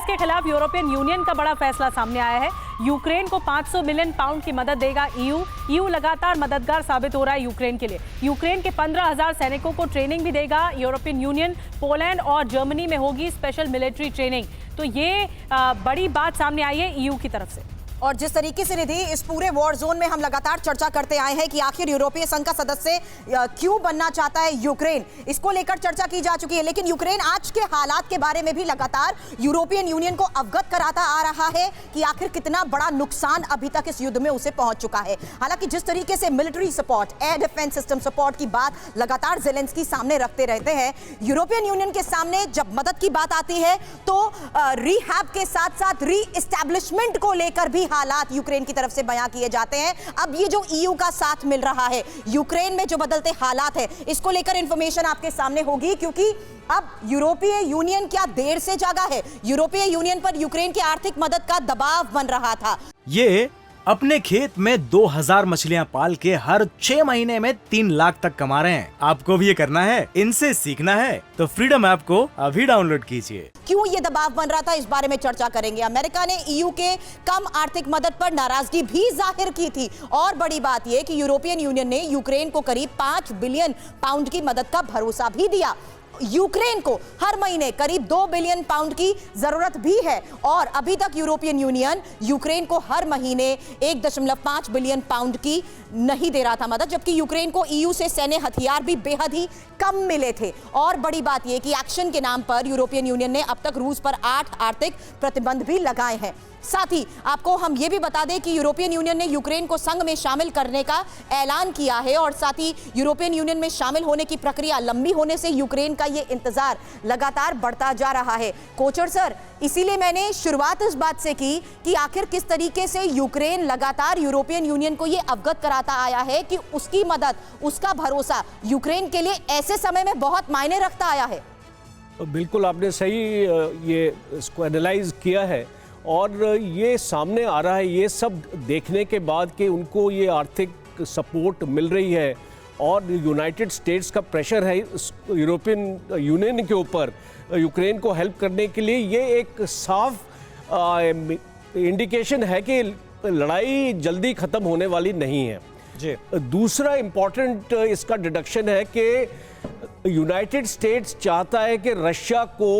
के खिलाफ European union का बड़ा फैसला सामने आया है। यूक्रेन को 500 मिलियन पाउंड की मदद देगा ईयू लगातार मददगार साबित हो रहा है यूक्रेन के लिए। यूक्रेन के 15,000 सैनिकों को ट्रेनिंग भी देगा यूरोपियन यूनियन। पोलैंड और जर्मनी में होगी स्पेशल मिलिट्री ट्रेनिंग। तो ये बड़ी बात सामने आई है ईयू की तरफ से। और जिस तरीके से निधि इस पूरे वॉर जोन में हम लगातार चर्चा करते आए हैं कि आखिर यूरोपीय संघ का सदस्य क्यों बनना चाहता है यूक्रेन, इसको लेकर चर्चा की जा चुकी है। लेकिन यूक्रेन आज के हालात के बारे में भी लगातार यूरोपियन यूनियन को अवगत कराता आ रहा है कि आखिर कितना बड़ा नुकसान अभी तक इस युद्ध में उसे पहुंच चुका है। हालांकि जिस तरीके से military support, air defence system support की बात लगातार ज़ेलेंस्की सामने रखते रहते हैं, यूरोपियन यूनियन के सामने जब मदद की बात आती है तो रिहैब के साथ साथ री एस्टैब्लिशमेंट को लेकर भी हालात यूक्रेन की तरफ से बयां किए जाते हैं। अब ये जो ईयू का साथ मिल रहा है यूक्रेन में, जो बदलते हालात है, इसको लेकर इंफॉर्मेशन आपके सामने होगी, क्योंकि अब यूरोपीय यूनियन क्या देर से जागा है। यूरोपीय यूनियन पर यूक्रेन की आर्थिक मदद का दबाव बन रहा था। ये अपने खेत में 2000 मछलियां पाल के हर 6 महीने में 3 लाख तक कमा रहे हैं। आपको भी ये करना है, इनसे सीखना है तो फ्रीडम ऐप को अभी डाउनलोड कीजिए। क्यों ये दबाव बन रहा था, इस बारे में चर्चा करेंगे। अमेरिका ने ईयू के कम आर्थिक मदद पर नाराजगी भी जाहिर की थी। और बड़ी बात यह कि यूरोपियन यूनियन ने यूक्रेन को करीब 5 बिलियन पाउंड की मदद का भरोसा भी दिया। यूक्रेन को हर महीने करीब 2 बिलियन पाउंड की जरूरत भी है और अभी तक यूरोपियन यूनियन यूक्रेन को हर महीने 1.5 बिलियन पाउंड की नहीं दे रहा था मदद, जबकि यूक्रेन को ईयू से सैन्य हथियार भी बेहद ही कम मिले थे। और बड़ी बात यह कि एक्शन के नाम पर यूरोपियन यूनियन ने अब तक रूस पर 8 आर्थिक प्रतिबंध भी लगाए हैं। साथ ही आपको हम ये भी बता दें कि यूरोपियन यूनियन ने यूक्रेन को संघ में शामिल करने का ऐलान किया है और साथ ही यूरोपियन यूनियन में शामिल होने की प्रक्रिया लंबी होने से यूक्रेन का ये इंतजार लगातार बढ़ता जा रहा है। कोचर सर, इसीलिए मैंने शुरुआत इस बात से की कि आखिर किस तरीके से यूक्रेन लगातार यूरोपियन यूनियन को ये अवगत कराता आया है कि उसकी मदद, उसका भरोसा यूक्रेन के लिए ऐसे समय में बहुत मायने रखता आया है। बिल्कुल, आपने सही ये इसको एनालाइज किया है और ये सामने आ रहा है ये सब देखने के बाद कि उनको ये आर्थिक सपोर्ट मिल रही है और यूनाइटेड स्टेट्स का प्रेशर है यूरोपियन यूनियन के ऊपर यूक्रेन को हेल्प करने के लिए। ये एक साफ इंडिकेशन है कि लड़ाई जल्दी ख़त्म होने वाली नहीं है जी। दूसरा इम्पॉर्टेंट इसका डिडक्शन है कि यूनाइटेड स्टेट्स चाहता है कि रशिया को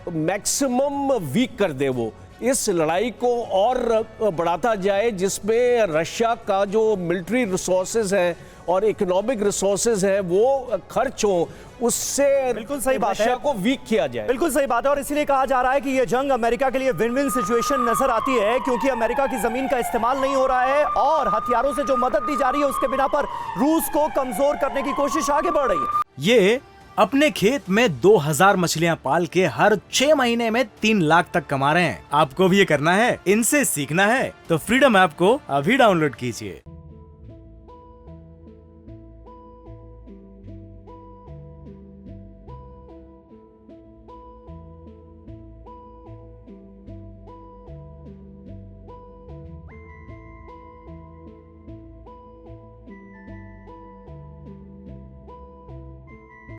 मैक्सिमम वीक कर दे, वो इस लड़ाई को और बढ़ाता जाए जिसमें रशिया का जो मिलिट्री रिसोर्सेज हैं और इकोनॉमिक रिसोर्सेज हैं वो खर्च हो, उससे बिल्कुल सही बात है, रशिया को वीक किया जाए। बिल्कुल सही बात है और इसीलिए कहा जा रहा है कि यह जंग अमेरिका के लिए विन विन सिचुएशन नजर आती है, क्योंकि अमेरिका की जमीन का इस्तेमाल नहीं हो रहा है और हथियारों से जो मदद दी जा रही है उसके बिना पर रूस को कमजोर करने की कोशिश आगे बढ़ रही है। ये अपने खेत में 2000 मछलियां पाल के हर 6 महीने में 3 लाख तक कमा रहे हैं। आपको भी ये करना है, इनसे सीखना है तो फ्रीडम ऐप को अभी डाउनलोड कीजिए।